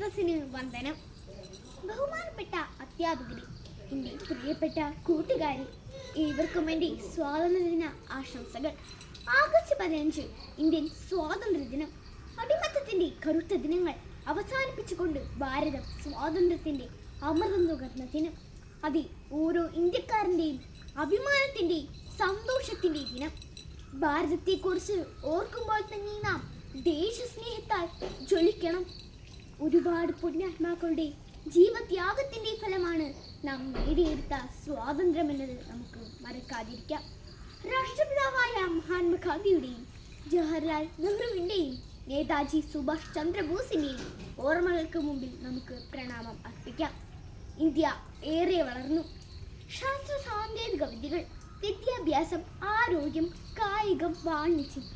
സദസ്സിന് വന്ദനം. ബഹുമാനപ്പെട്ട അധ്യാപകരെ, എൻ്റെ പ്രിയപ്പെട്ട കൂട്ടുകാരെ, ഏവർക്കും എൻ്റെ സ്വാതന്ത്ര്യദിന ആശംസകൾ. ആഗസ്റ്റ് 15 ഇന്ത്യൻ സ്വാതന്ത്ര്യദിനം. അടിമത്തത്തിൻ്റെ കറുത്ത ദിനങ്ങൾ അവസാനിപ്പിച്ചുകൊണ്ട് ഭാരതം സ്വാതന്ത്ര്യത്തിൻ്റെ അമൃതം നുകർന്ന ദിനം. അത് ഓരോ ഇന്ത്യക്കാരൻ്റെയും അഭിമാനത്തിൻ്റെയും സന്തോഷത്തിൻ്റെ ദിനം. ഭാരതത്തെക്കുറിച്ച് ഓർക്കുമ്പോൾ തന്നെ നാം ദേശസ്നേഹത്താൽ ജ്വലിക്കണം. ഒരുപാട് പുണ്യാത്മാക്കളുടെ ജീവത്യാഗത്തിൻ്റെ ഫലമാണ് നാം നേടിയെടുത്ത സ്വാതന്ത്ര്യമെന്നത് നമുക്ക് മറക്കാതിരിക്കാം. രാഷ്ട്രപിതാവായ മഹാത്മാഗാന്ധിയുടെയും ജവഹർലാൽ നെഹ്റുവിൻ്റെയും നേതാജി സുഭാഷ് ചന്ദ്രബോസിൻ്റെയും ഓർമ്മകൾക്ക് മുമ്പിൽ നമുക്ക് പ്രണാമം അർപ്പിക്കാം. ഇന്ത്യ ഏറെ വളർന്നു. ശാസ്ത്ര സാങ്കേതിക വിദ്യകൾ, വിദ്യാഭ്യാസം, ആരോഗ്യം, കായികം, വാണിജ്യം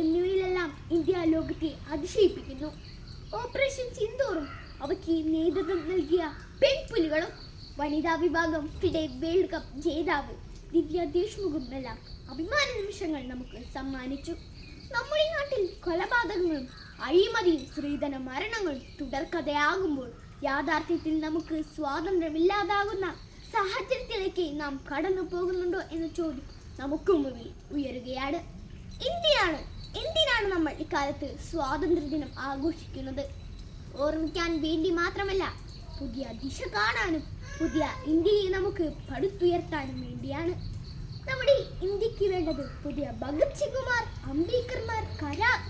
എന്നിവയിലെല്ലാം ഇന്ത്യ ലോകത്തെ അതിശയിപ്പിക്കുന്നു. ഓപ്പറേഷൻ സിന്ദൂറും അവയ്ക്ക് നേതൃത്വം നൽകിയ പെൺപുലികളും, വനിതാ വിഭാഗം ഫിഡെ വേൾഡ് കപ്പ് ജേതാവ് ദിവ്യ ദേശ്മുഖും എല്ലാം അഭിമാന നിമിഷങ്ങൾ നമുക്ക് സമ്മാനിച്ചു. നമ്മുടെ നാട്ടിൽ കൊലപാതകങ്ങളും അഴിമതിയും സ്ത്രീധന മരണങ്ങളും തുടർക്കഥയാകുമ്പോൾ യാഥാർത്ഥ്യത്തിൽ നമുക്ക് സ്വാതന്ത്ര്യമില്ലാതാകുന്ന സാഹചര്യത്തിലേക്ക് നാം കടന്നു പോകുന്നുണ്ടോ എന്ന ചോദ്യം നമുക്ക് മുന്നിൽ ഉയരുകയാണ്. എന്തിനാണ് നമ്മൾ ഇക്കാലത്ത് സ്വാതന്ത്ര്യദിനം ആഘോഷിക്കുന്നത്? ഓർമ്മിക്കാൻ വേണ്ടി മാത്രമല്ല, പുതിയ ദിശ കാണാനും പുതിയ ഇന്ത്യയെ നമുക്ക് പടുത്തുയർത്താനും വേണ്ടിയാണ്. നമ്മുടെ ഇന്ത്യക്ക് വേണ്ടത് പുതിയ ഭഗത് സിംഗുമാർ, അംബേദ്കർമാർ,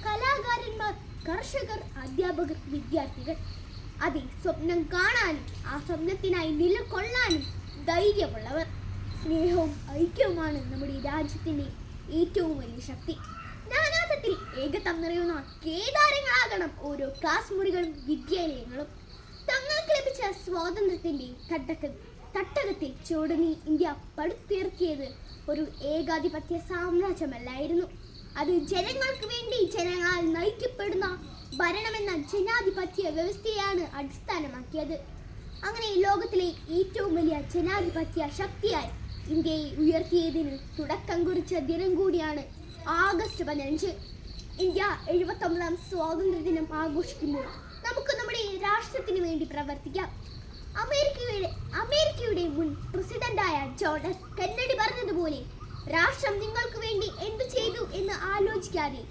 കലാകാരന്മാർ, കർഷകർ, അധ്യാപകർ, വിദ്യാർത്ഥികൾ. അതിൽ സ്വപ്നം കാണാനും ആ സ്വപ്നത്തിനായി നിലകൊള്ളാനും ധൈര്യമുള്ളവർ. സ്നേഹവും ഐക്യവുമാണ് നമ്മുടെ രാജ്യത്തിൻ്റെ ഏറ്റവും വലിയ ശക്തി. നാനാത്വത്തിൽ ഏകത്വം നിറയുന്ന കേദാരങ്ങളാകണം ഓരോ ക്ലാസ് മുറികളും വിദ്യാലയങ്ങളും. തങ്ങൾക്ക് ലഭിച്ച സ്വാതന്ത്ര്യത്തിൻ്റെ തട്ടകത്തിൽ ചുവടുനീ ഇന്ത്യ പടുത്തുയർത്തിയത് ഒരു ഏകാധിപത്യ സാമ്രാജ്യമല്ലായിരുന്നു. അത് ജനങ്ങൾക്ക് വേണ്ടി ജനങ്ങളാൽ നയിക്കപ്പെടുന്ന ഭരണമെന്ന ജനാധിപത്യ വ്യവസ്ഥയാണ് അടിസ്ഥാനമാക്കിയത്. അങ്ങനെ ലോകത്തിലെ ഏറ്റവും വലിയ ജനാധിപത്യ ശക്തിയായി ഇന്ത്യയെ ഉയർത്തിയതിന് തുടക്കം കുറിച്ച ദിനം കൂടിയാണ് ആഗസ്റ്റ് 15. ഇന്ത്യ 79ാം സ്വാതന്ത്ര്യദിനം ആഘോഷിക്കുമ്പോൾ നമുക്ക് നമ്മുടെ രാഷ്ട്രത്തിന് വേണ്ടി പ്രവർത്തിക്കാം. അമേരിക്കയുടെ മുൻ പ്രസിഡന്റായ ജോൺ എഫ് കെന്നഡി പറഞ്ഞതുപോലെ, രാഷ്ട്രം നിങ്ങൾക്ക് വേണ്ടി എന്തു ചെയ്തു എന്ന് ആലോചിക്കാതെ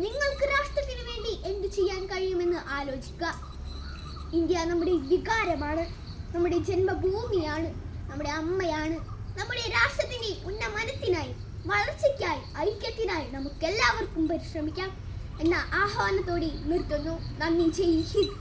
നിങ്ങൾക്ക് രാഷ്ട്രത്തിന് വേണ്ടി എന്തു ചെയ്യാൻ കഴിയുമെന്ന് ആലോചിക്കുക. ഇന്ത്യ നമ്മുടെ വികാരമാണ്, നമ്മുടെ ജന്മഭൂമിയാണ്, നമ്മുടെ അമ്മയാണ്. നമ്മുടെ രാഷ്ട്രത്തിന്റെ ഉന്നമനത്തിനായി, വളർച്ചയ്ക്കായി, ഐക്യത്തിനായി നമുക്കെല്ലാവർക്കും പരിശ്രമിക്കാം എന്ന ആഹ്വാനത്തോടെ നിർത്തുന്നു. നന്ദി. ജയ് ഹിന്ദ്.